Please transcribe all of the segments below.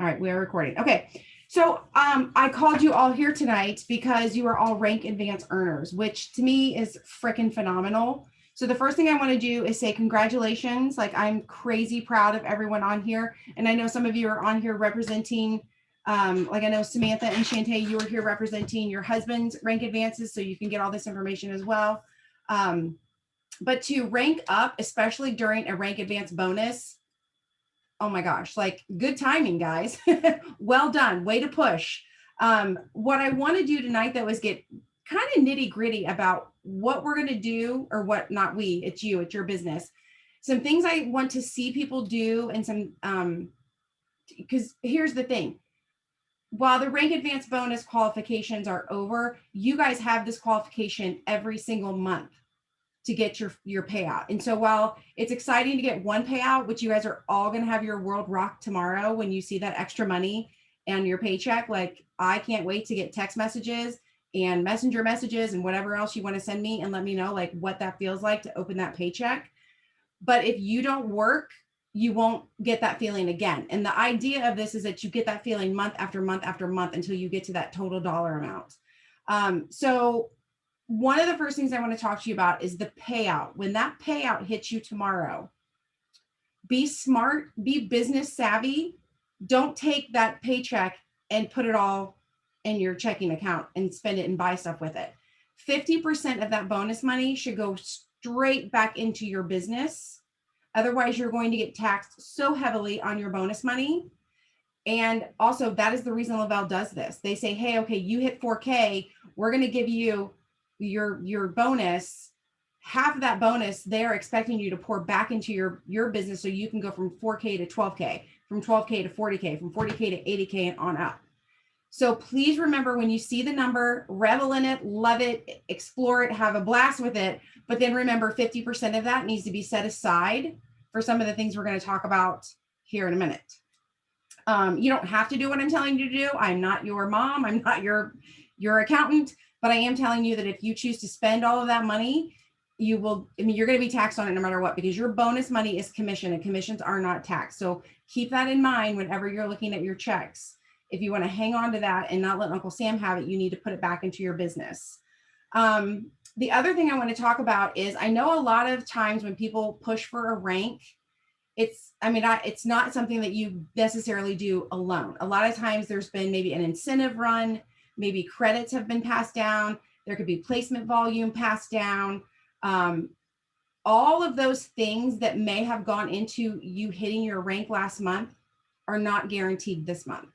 All right, we are recording. Okay. So I called you all here tonight because you are all rank advance earners, which to me is freaking phenomenal. So the first thing I want to do is say congratulations. Like, I'm crazy proud of everyone on here. And I know some of you are on here representing, like I know Samantha and Shantae, you are here representing your husband's rank advances, so you can get all this information as well. But to rank up, especially during a rank advance bonus, oh my gosh, like, good timing, guys. Well done. Way to push. What I want to do tonight, though, is get kind of nitty gritty about what we're going to do, or what, not we, it's you, it's your business. Some things I want to see people do, and some, because here's the thing. While the rank advance bonus qualifications are over, you guys have this qualification every single month to get your payout. And so while it's exciting to get one payout, which you guys are all going to have your world rock tomorrow when you see that extra money and your paycheck, like, I can't wait to get text messages and messenger messages and whatever else you want to send me and let me know like what that feels like to open that paycheck. But if you don't work, you won't get that feeling again. And the idea of this is that you get that feeling month after month after month until you get to that total dollar amount. So one of the first things I want to talk to you about is the payout. When that payout hits you tomorrow, be smart, be business savvy. Don't take that paycheck and put it all in your checking account and spend it and buy stuff with it. 50% of that bonus money should go straight back into your business. Otherwise, you're going to get taxed so heavily on your bonus money. And also, that is the reason Lavelle does this. They say, hey, okay, you hit 4K, we're going to give you your bonus. Half of that bonus, they're expecting you to pour back into your business, so you can go from 4K to 12K, from 12K to 40K, from 40K to 80K and on up. So please remember, when you see the number, revel in it, love it, explore it, have a blast with it. But then remember, 50% of that needs to be set aside for some of the things we're going to talk about here in a minute. You don't have to do what I'm telling you to do. I'm not your mom. I'm not your accountant. But I am telling you that if you choose to spend all of that money, you will, I mean, you're going to be taxed on it no matter what, because your bonus money is commission, and commissions are not taxed. So keep that in mind whenever you're looking at your checks. If you want to hang on to that and not let Uncle Sam have it, you need to put it back into your business. The other thing I want to talk about is, I know a lot of times when people push for a rank, it's not something that you necessarily do alone. A lot of times there's been maybe an incentive run, maybe credits have been passed down. There could be placement volume passed down. All of those things that may have gone into you hitting your rank last month are not guaranteed this month.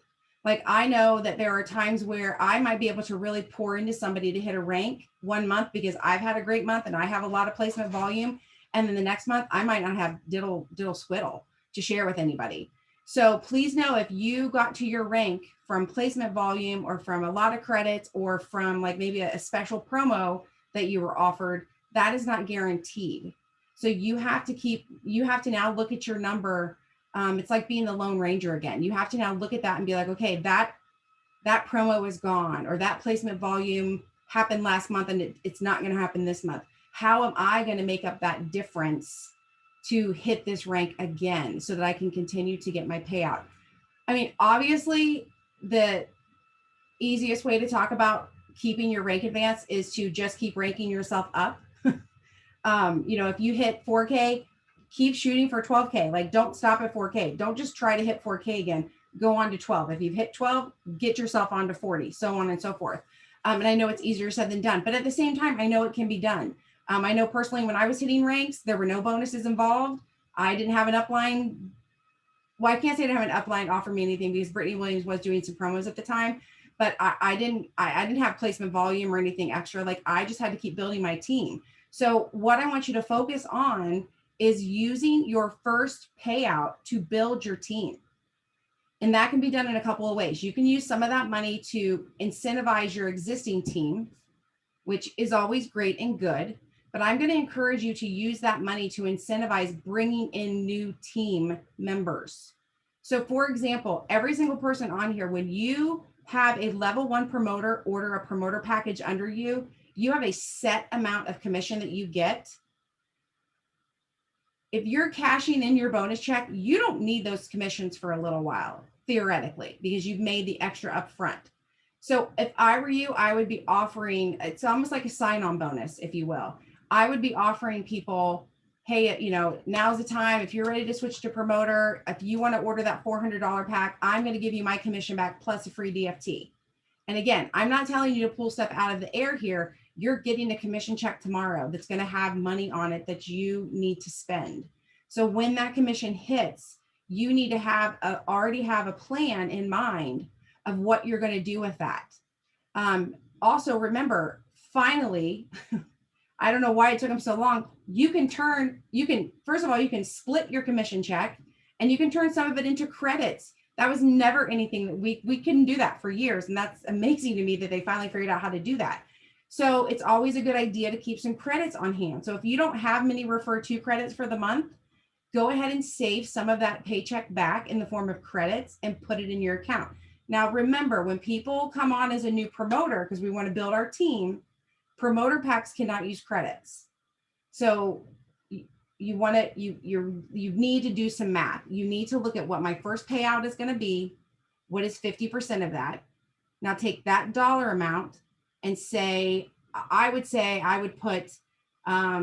Like, I know that there are times where I might be able to really pour into somebody to hit a rank one month because I've had a great month and I have a lot of placement volume. And then the next month I might not have diddle squiddle to share with anybody. So please know, if you got to your rank from placement volume, or from a lot of credits, or from like maybe a special promo that you were offered, that is not guaranteed. So you have to now look at your number. It's like being the Lone Ranger again. You have to now look at that and be like, okay, that promo is gone, or that placement volume happened last month and it's not going to happen this month. How am I going to make up that difference to hit this rank again so that I can continue to get my payout? I mean, obviously, the easiest way to talk about keeping your rank advance is to just keep ranking yourself up. If you hit 4K, keep shooting for 12K. Like, don't stop at 4K. Don't just try to hit 4K again. Go on to 12. If you've hit 12, get yourself onto 40, so on and so forth. And I know it's easier said than done, but at the same time, I know it can be done. I know personally, when I was hitting ranks, there were no bonuses involved. I didn't have an upline. Well, I can't say I didn't have an upline offer me anything, because Brittany Williams was doing some promos at the time, but I didn't have placement volume or anything extra. Like, I just had to keep building my team. So what I want you to focus on is using your first payout to build your team. And that can be done in a couple of ways. You can use some of that money to incentivize your existing team, which is always great and good. But I'm going to encourage you to use that money to incentivize bringing in new team members. So for example, every single person on here, when you have a level 1 promoter order a promoter package under you, you have a set amount of commission that you get. If you're cashing in your bonus check, you don't need those commissions for a little while. theoretically, because you've made the extra upfront. So if I were you, I would be offering, it's almost like a sign-on bonus, if you will. I would be offering people, hey, now's the time. If you're ready to switch to promoter, if you want to order that $400 pack, I'm going to give you my commission back plus a free DFT. And again, I'm not telling you to pull stuff out of the air here. You're getting a commission check tomorrow that's going to have money on it that you need to spend. So when that commission hits, you need to already have a plan in mind of what you're going to do with that. Also remember, finally, I don't know why it took them so long. First of all, you can split your commission check and you can turn some of it into credits. That was never anything that we couldn't do that for years. And that's amazing to me that they finally figured out how to do that. So it's always a good idea to keep some credits on hand. So if you don't have many refer to credits for the month, go ahead and save some of that paycheck back in the form of credits and put it in your account. Now, remember, when people come on as a new promoter, because we want to build our team, promoter packs cannot use credits. So you need to do some math. You need to look at what my first payout is going to be. What is 50% of that? Now take that dollar amount and I would put, I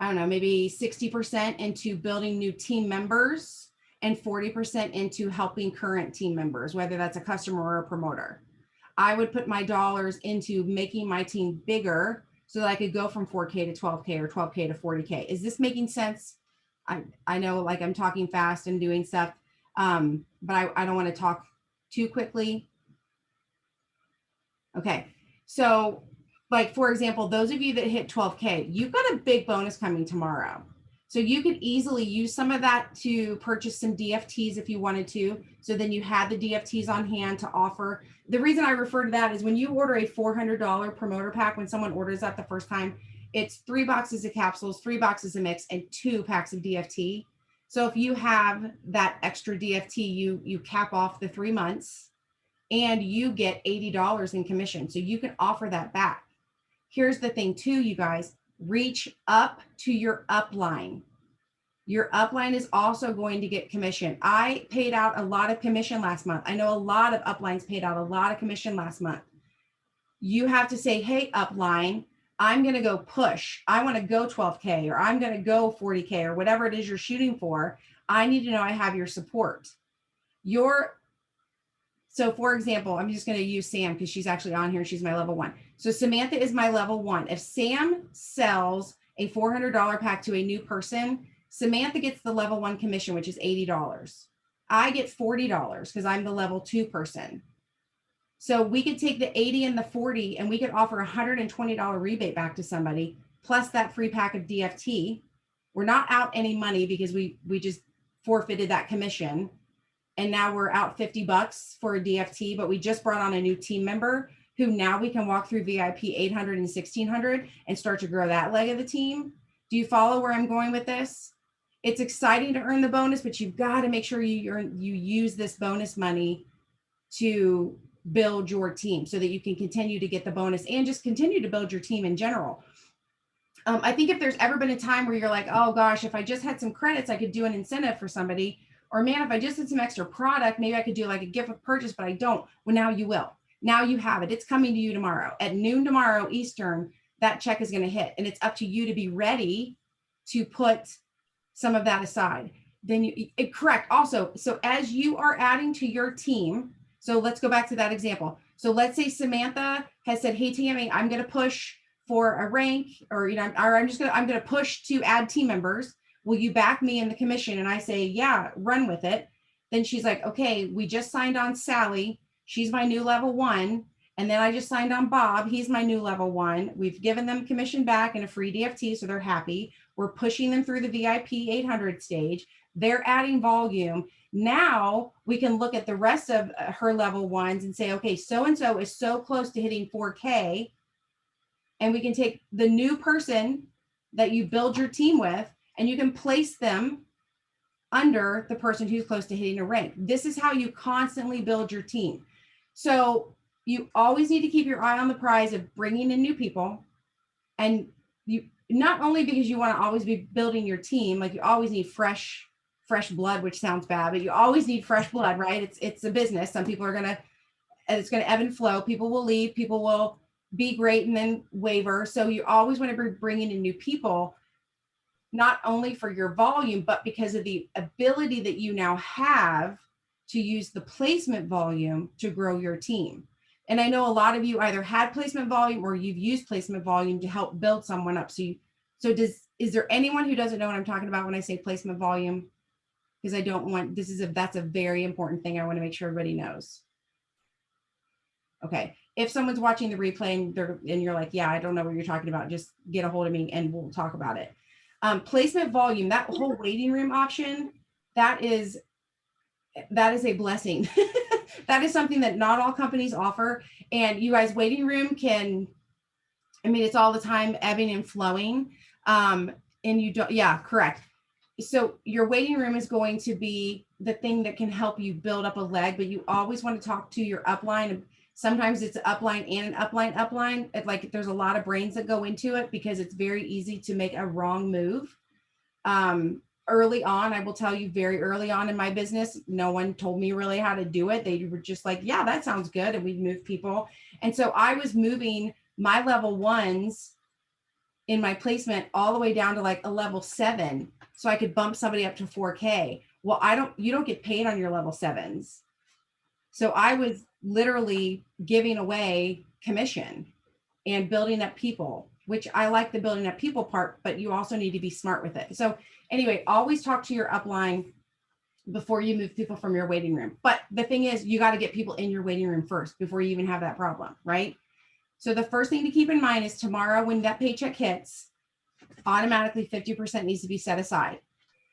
don't know, maybe 60% into building new team members and 40% into helping current team members, whether that's a customer or a promoter. I would put my dollars into making my team bigger so that I could go from 4K to 12K or 12K to 40K. Is this making sense? I know like I'm talking fast and doing stuff, but I don't want to talk too quickly. Okay, so like, for example, those of you that hit 12K, you've got a big bonus coming tomorrow. So you could easily use some of that to purchase some DFTs if you wanted to. So then you had the DFTs on hand to offer. The reason I refer to that is when you order a $400 promoter pack, when someone orders that the first time, it's 3 boxes of capsules, 3 boxes of mix, and 2 packs of DFT. So if you have that extra DFT, you cap off the 3 months and you get $80 in commission. So you can offer that back. Here's the thing too, you guys, reach up to your upline. Your upline is also going to get commission. I paid out a lot of commission last month. I know a lot of uplines paid out a lot of commission last month. You have to say, hey, upline, I'm going to go push. I want to go 12K or I'm going to go 40K or whatever it is you're shooting for. I need to know I have your support. So for example, I'm just going to use Sam because she's actually on here. She's my level 1. So Samantha is my level 1. If Sam sells a $400 pack to a new person, Samantha gets the level 1 commission, which is $80. I get $40 because I'm the level 2 person. So we could take the 80 and the 40 and we could offer $120 rebate back to somebody, plus that free pack of DFT. We're not out any money because we just forfeited that commission. And now we're out $50 for a DFT, but we just brought on a new team member who now we can walk through VIP 800 and 1600 and start to grow that leg of the team. Do you follow where I'm going with this? It's exciting to earn the bonus, but you've got to make sure you use this bonus money to build your team so that you can continue to get the bonus and just continue to build your team in general. I think if there's ever been a time where you're like, oh gosh, if I just had some credits, I could do an incentive for somebody. Or man, if I just had some extra product, maybe I could do like a gift of purchase, but I don't. Well, now you will. Now you have it. It's coming to you tomorrow. At noon tomorrow Eastern, that check is going to hit. And it's up to you to be ready to put some of that aside. Then correct. Also, so as you are adding to your team, so let's go back to that example. So let's say Samantha has said, hey, Tammy, I'm going to push for a rank, or, I'm going to push to add team members. Will you back me in the commission? And I say, yeah, run with it. Then she's like, okay, we just signed on Sally. She's my new level 1. And then I just signed on Bob. He's my new level 1. We've given them commission back and a free DFT, so they're happy. We're pushing them through the VIP 800 stage. They're adding volume. Now we can look at the rest of her level 1s and say, okay, so-and-so is so close to hitting 4K. And we can take the new person that you build your team with, and you can place them under the person who's close to hitting a rank. This is how you constantly build your team. So you always need to keep your eye on the prize of bringing in new people. And you, not only because you want to always be building your team, like you always need fresh fresh blood, which sounds bad, but you always need fresh blood, right? It's a business. Some people are it's going to ebb and flow. People will leave, people will be great and then waver. So you always want to be bringing in new people, not only for your volume, but because of the ability that you now have to use the placement volume to grow your team. And I know a lot of you either had placement volume or you've used placement volume to help build someone up. Is there anyone who doesn't know what I'm talking about when I say placement volume? Because I don't want, that's a very important thing I want to make sure everybody knows. Okay. If someone's watching the replay and you're like, yeah, I don't know what you're talking about, just get a hold of me and we'll talk about it. Placement volume, that whole waiting room option, that is a blessing. That is something that not all companies offer. And you guys, waiting room it's all the time ebbing and flowing. And you don't, yeah, correct. So your waiting room is going to be the thing that can help you build up a leg, but you always want to talk to your upline. Sometimes it's an upline and an upline. Like there's a lot of brains that go into it because it's very easy to make a wrong move. Early on, I will tell you, very early on in my business, no one told me really how to do it. They were just like, yeah, that sounds good. And we'd move people. And so I was moving my level ones in my placement all the way down to like a level 7. So I could bump somebody up to 4K. Well, you don't get paid on your level 7s. So I was literally giving away commission and building up people, which I like the building up people part, but you also need to be smart with it. So anyway, always talk to your upline before you move people from your waiting room. But the thing is, you got to get people in your waiting room first before you even have that problem, right? So the first thing to keep in mind is tomorrow when that paycheck hits, automatically 50% needs to be set aside.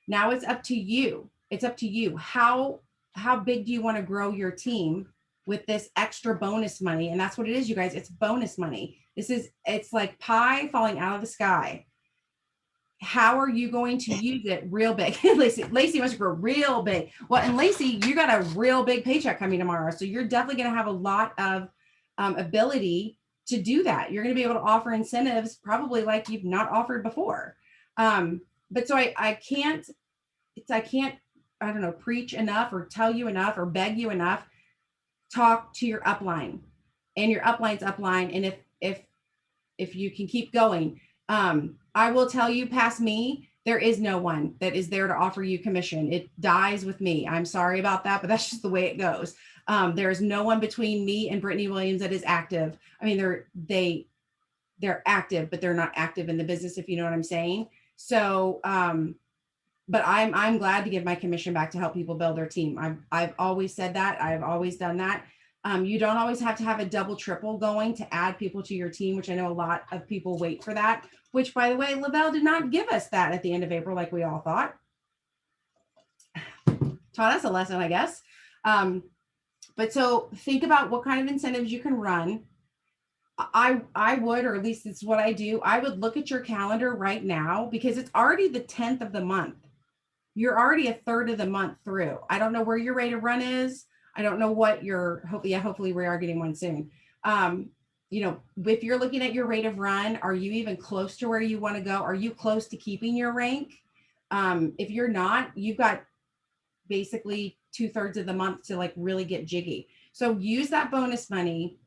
Now it's up to you. It's up to you. How big do you want to grow your team with this extra bonus money? And that's what it is, you guys. It's bonus money. It's like pie falling out of the sky. How are you going to use it real big? Lacey wants to grow real big. Well, and Lacey, you got a real big paycheck coming tomorrow. So you're definitely going to have a lot of ability to do that. You're going to be able to offer incentives probably like you've not offered before. But so I can't, I don't know, preach enough or tell you enough or beg you enough. Talk to your upline and your upline's upline. And if you can keep going, I will tell you, past me, there is no one that is there to offer you commission. It dies with me. I'm sorry about that, but that's just the way it goes. There is no one between me and Brittany Williams that is active. I mean, they're active, but they're not active in the business, if you know what I'm saying. So, but I'm glad to give my commission back to help people build their team. I've always said that. I've always done that. You don't always have to have a double, triple going to add people to your team, which I know a lot of people wait for that, which, by the way, Lavelle did not give us that at the end of April like we all thought. Taught us a lesson, I guess. But so think about what kind of incentives you can run. I would, or at least it's what I do. I would look at your calendar right now because it's already the 10th of the month. You're already a third of the month through. I don't know where your rate of run is. I don't know what hopefully we are getting one soon. If you're looking at your rate of run, are you even close to where you want to go? Are you close to keeping your rank? If you're not, you've got basically 2/3 of the month to like really get jiggy. So use that bonus money,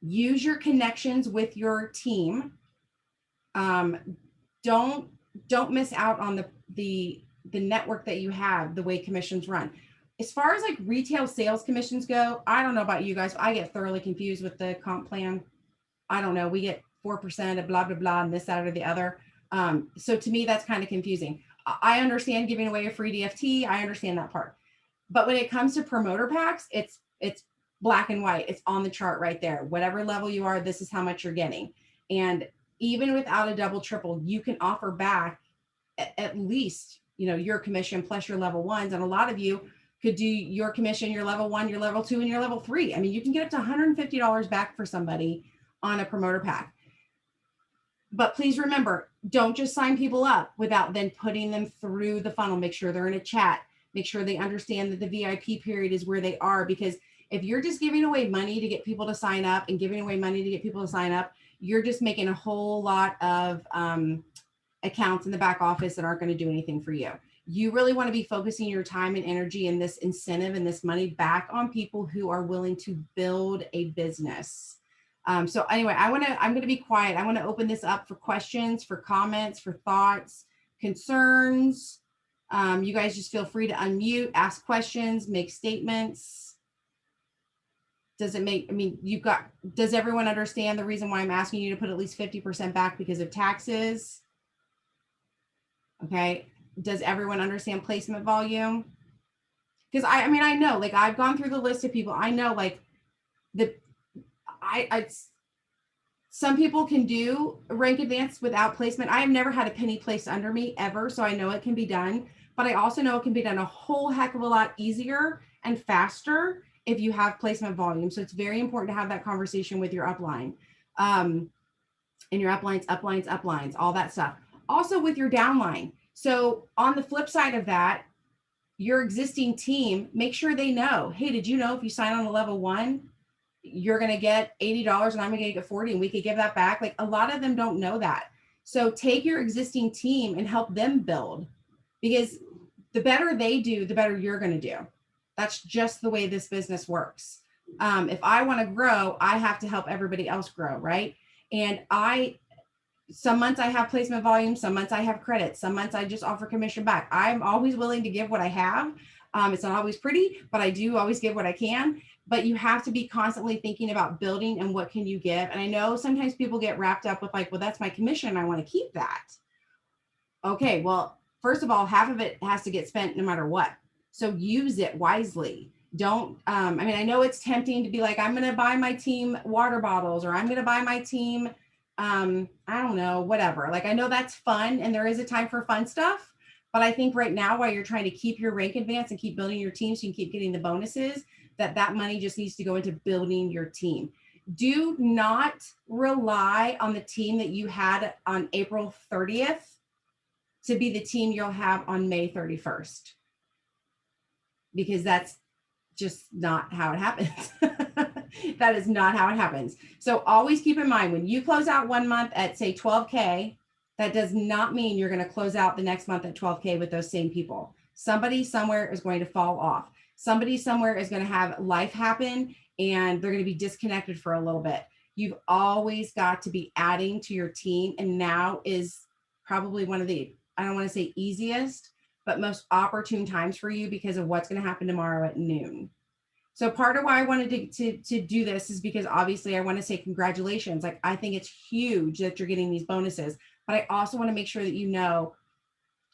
use your connections with your team. Don't miss out on the network that you have, the way commissions run. As far as like retail sales commissions go, I don't know about you guys. I get thoroughly confused with the comp plan. I don't know. We get 4% of blah, blah, blah, and this, that, or the other. So to me, that's kind of confusing. I understand giving away a free DFT. I understand that part. But when it comes to promoter packs, it's black and white. It's on the chart right there. Whatever level you are, this is how much you're getting. And even without a double, triple, you can offer back at least, your commission plus your level ones. And a lot of you could do your commission, your level 1, your level 2, and your level 3. I mean, you can get up to $150 back for somebody on a promoter pack. But please remember, don't just sign people up without then putting them through the funnel. Make sure they're in a chat. Make sure they understand that the VIP period is where they are. Because if you're just giving away money to get people to sign up and giving away money to get people to sign up, you're just making a whole lot of accounts in the back office that aren't going to do anything for you. you really want to be focusing your time and energy and this incentive and this money back on people who are willing to build a business. So anyway, I'm going to be quiet. I want to open this up for questions, for comments, for thoughts, concerns. You guys just feel free to unmute, ask questions, make statements. Does everyone understand the reason why I'm asking you to put at least 50% back because of taxes? Okay. Does everyone understand placement volume? Because I know, like, I've gone through the list of people. I know, like, some people can do rank advance without placement. I have never had a penny placed under me ever, so I know it can be done. But I also know it can be done a whole heck of a lot easier and faster if you have placement volume. So it's very important to have that conversation with your upline, and your uplines, all that stuff. Also with your downline. So on the flip side of that, your existing team, make sure they know, hey, did you know if you sign on a level 1, you're going to get $80 and I'm going to get 40 and we could give that back. Like, a lot of them don't know that. So take your existing team and help them build, because the better they do, the better you're going to do. That's just the way this business works. If I want to grow, I have to help everybody else grow, right? And some months I have placement volume, some months I have credit, some months I just offer commission back. I'm always willing to give what I have. It's not always pretty, but I do always give what I can. But you have to be constantly thinking about building and what can you give. And I know sometimes people get wrapped up with like, well, that's my commission, I want to keep that. Okay, well, first of all, half of it has to get spent no matter what. So use it wisely. Don't, I know it's tempting to be like, I'm going to buy my team water bottles, or I'm going to buy my team, I don't know, whatever. Like, I know that's fun and there is a time for fun stuff, but I think right now, while you're trying to keep your rank advance and keep building your team so you can keep getting the bonuses, that money just needs to go into building your team. Do not rely on the team that you had on April 30th to be the team you'll have on May 31st, because that's just not how it happens. That is not how it happens. So always keep in mind, when you close out one month at, say, 12K, that does not mean you're going to close out the next month at 12K with those same people. Somebody somewhere is going to fall off. Somebody somewhere is going to have life happen and they're going to be disconnected for a little bit. You've always got to be adding to your team. And now is probably one of the, I don't want to say easiest, but most opportune times for you because of what's going to happen tomorrow at noon. So part of why I wanted to do this is because obviously I want to say congratulations. Like, I think it's huge that you're getting these bonuses, but I also want to make sure that you know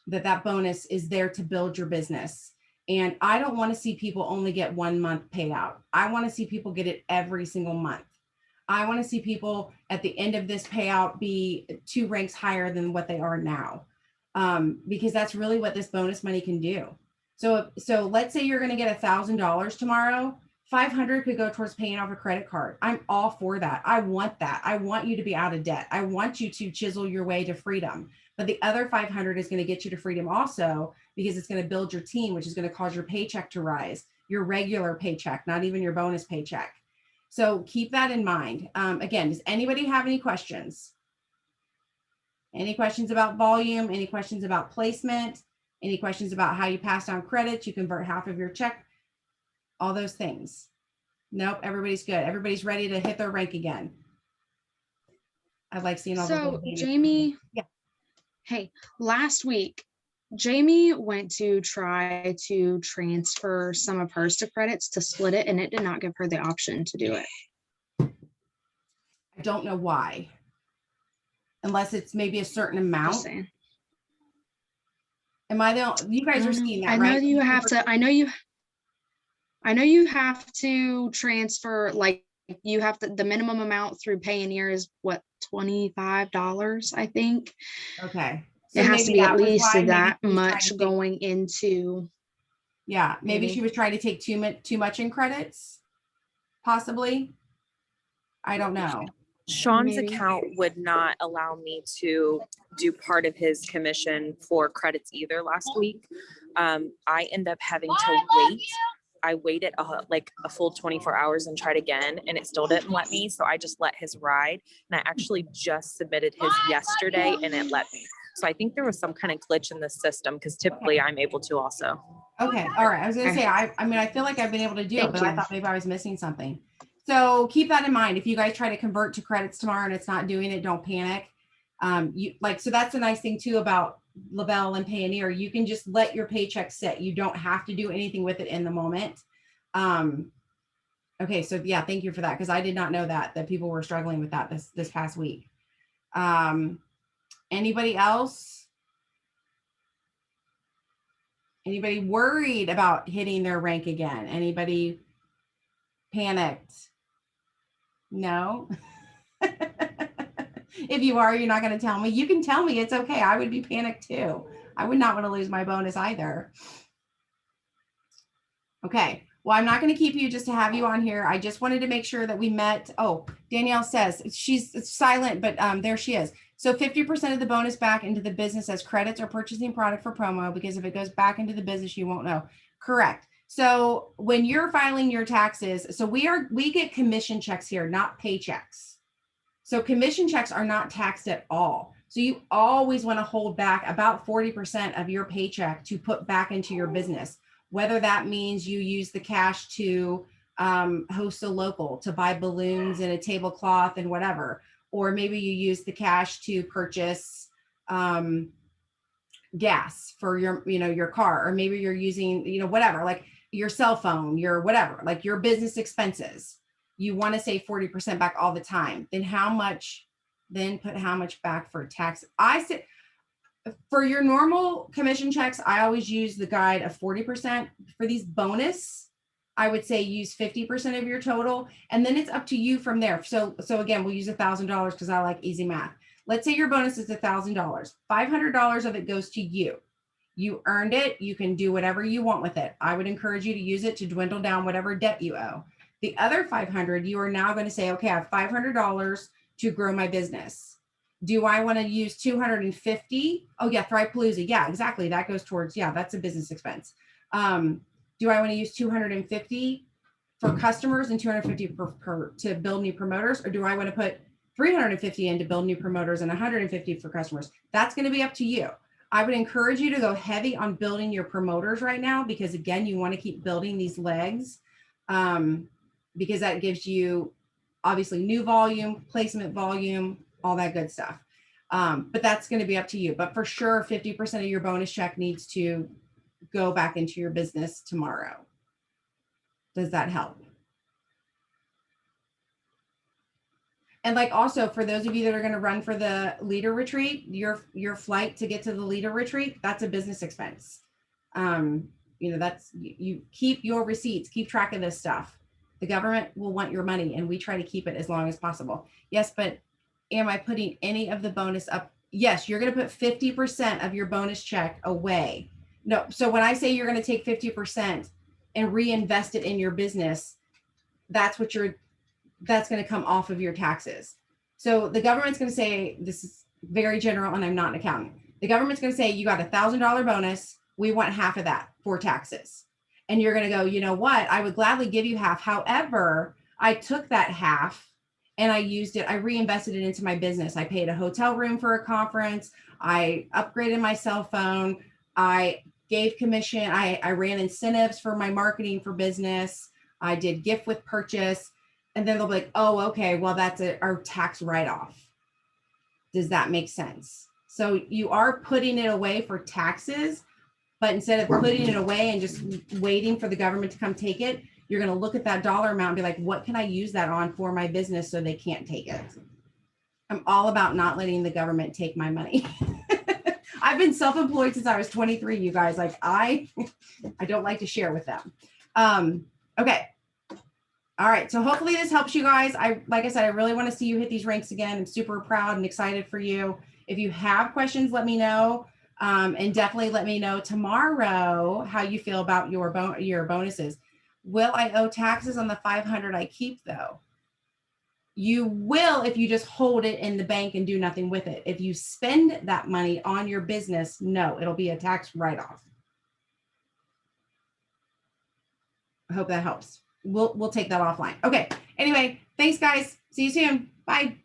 that that bonus is there to build your business. And I don't want to see people only get 1 month payout. I want to see people get it every single month. I want to see people at the end of this payout be 2 ranks higher than what they are now, because that's really what this bonus money can do. So let's say you're going to get $1,000 tomorrow. 500 could go towards paying off a credit card. I'm all for that. I want that. I want you to be out of debt. I want you to chisel your way to freedom. But the other 500 is going to get you to freedom also, because it's going to build your team, which is going to cause your paycheck to rise, your regular paycheck, not even your bonus paycheck. So keep that in mind. Again, does anybody have any questions? Any questions about volume? Any questions about placement? Any questions about how you pass down credits? You convert half of your check, all those things. Nope, everybody's good. Everybody's ready to hit their rank again. I like seeing all so Jamie, yeah. Hey, last week, Jamie went to try to transfer some of hers to credits to split it, and it did not give her the option to do it. I don't know why, unless it's maybe a certain amount. Just saying. Am I the, you guys are seeing that, I right? know you have to, I know you have to transfer, like, you have to, the minimum amount through Payoneer is what, $25, I think. Okay. So it has to be at least that much going into. Yeah, maybe she was trying to take too much in credits, possibly. I don't know. Sean's account would not allow me to do part of his commission for credits either last week. I end up having to wait. I waited like a full 24 hours and tried again, and it still didn't let me. So I just let his ride, and I actually just submitted his yesterday, and it let me. So I think there was some kind of glitch in the system because typically I'm able to also. Okay, all right. I was gonna Okay. say, I mean, I feel like I've been able to do it, Thank but I you. thought maybe I was missing something. So keep that in mind. If you guys try to convert to credits tomorrow and it's not doing it, don't panic. So that's a nice thing too about Lavelle and Payoneer. You can just let your paycheck sit. You don't have to do anything with it in the moment. Okay, so yeah, thank you for that because I did not know that people were struggling with that this past week. Anybody else? Anybody worried about hitting their rank again? Anybody panicked? No. If you are, you're not going to tell me. You can tell me. It's okay. I would be panicked too. I would not want to lose my bonus either. Okay. Well, I'm not going to keep you just to have you on here. I just wanted to make sure that we met. Oh, Danielle says she's silent, but there she is. So 50% of the bonus back into the business as credits or purchasing product for promo, because if it goes back into the business, you won't know. Correct. So when you're filing your taxes, so we get commission checks here, not paychecks. So commission checks are not taxed at all. So you always want to hold back about 40% of your paycheck to put back into your business, whether that means you use the cash to host a local, to buy balloons and a tablecloth and whatever, or maybe you use the cash to purchase gas for your car, or maybe you're using, whatever, like your cell phone, your whatever, like your business expenses. You want to save 40% back all the time. Then put how much back for tax? I say for your normal commission checks, I always use the guide of 40%. For these bonus, I would say use 50% of your total, and then it's up to you from there. So again, we'll use $1,000 because I like easy math. Let's say your bonus is $1,000. $500 of it goes to you. You earned it. You can do whatever you want with it. I would encourage you to use it to dwindle down whatever debt you owe. The other 500, you are now going to say, okay, I have $500 to grow my business. Do I want to use 250? Oh yeah, Thrivepalooza. Yeah, exactly. That goes towards, that's a business expense. Do I want to use 250 for customers and 250 to build new promoters? Or do I want to put 350 in to build new promoters and 150 for customers? That's going to be up to you. I would encourage you to go heavy on building your promoters right now, because again, you want to keep building these legs, because that gives you obviously new volume, placement volume, all that good stuff. But that's going to be up to you. But for sure, 50% of your bonus check needs to go back into your business tomorrow. Does that help? And like also for those of you that are going to run for the leader retreat, your flight to get to the leader retreat, that's a business expense. That's, you keep your receipts, keep track of this stuff. The government will want your money and we try to keep it as long as possible. Yes, but am I putting any of the bonus up? Yes, you're going to put 50% of your bonus check away. No, so when I say you're going to take 50% and reinvest it in your business, that's going to come off of your taxes. So the government's going to say, this is very general and I'm not an accountant. The government's going to say, you got $1,000 bonus. We want half of that for taxes. And you're going to go, you know what? I would gladly give you half. However, I took that half and I used it. I reinvested it into my business. I paid a hotel room for a conference. I upgraded my cell phone. I gave commission. I ran incentives for my marketing for business. I did gift with purchase. And then they'll be like, oh, okay, well, that's our tax write-off. Does that make sense? So you are putting it away for taxes, but instead of putting it away and just waiting for the government to come take it, you're going to look at that dollar amount and be like, what can I use that on for my business so they can't take it? I'm all about not letting the government take my money. I've been self-employed since I was 23, you guys. Like I don't like to share with them. Okay. All right. So hopefully this helps you guys. Like I said, I really want to see you hit these ranks again. I'm super proud and excited for you. If you have questions, let me know. And definitely let me know tomorrow how you feel about your bonuses. Will I owe taxes on the 500 I keep though? You will if you just hold it in the bank and do nothing with it. If you spend that money on your business, no, it'll be a tax write-off. I hope that helps. We'll take that offline. Okay. Anyway, thanks guys. See you soon. Bye.